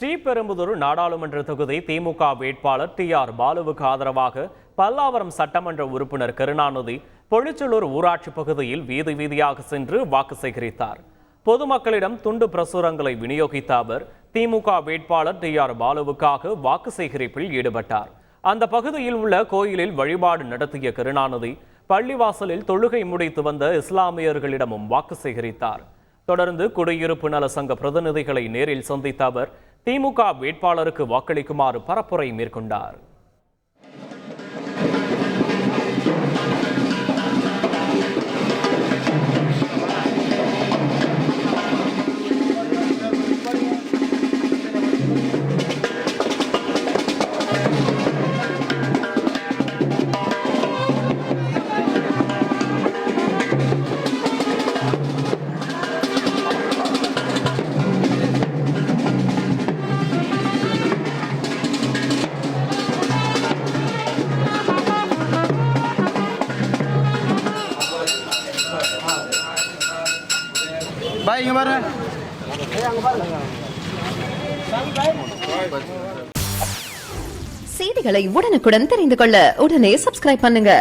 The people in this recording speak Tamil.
ஸ்ரீபெரும்புதூர் நாடாளுமன்ற தொகுதி திமுக வேட்பாளர் டி.ஆர். பாலுவுக்கு ஆதரவாக பல்லாவரம் சட்டமன்ற உறுப்பினர் கருணாநிதி பொழிச்சலூர் ஊராட்சி பகுதியில் வீதி வீதியாக சென்று வாக்கு சேகரித்தார். பொதுமக்களிடம் துண்டு பிரசுரங்களை விநியோகித்த அவர் திமுக வேட்பாளர் டி.ஆர். பாலுவுக்காக வாக்கு சேகரிப்பில் ஈடுபட்டார். அந்த பகுதியில் உள்ள கோயிலில் வழிபாடு நடத்திய கருணாநிதி பள்ளிவாசலில் தொழுகை முடித்து வந்த இஸ்லாமியர்களிடமும் வாக்கு சேகரித்தார். தொடர்ந்து குடியிருப்பு நல சங்க பிரதிநிதிகளை நேரில் சந்தித்த அவர் திமுக வேட்பாளருக்கு வாக்களிக்குமாறு பரப்புரை மேற்கொண்டார். செய்திகளை உடனுக்குடன் தெரிந்து கொள்ள உடனே சப்ஸ்கிரைப் பண்ணுங்க.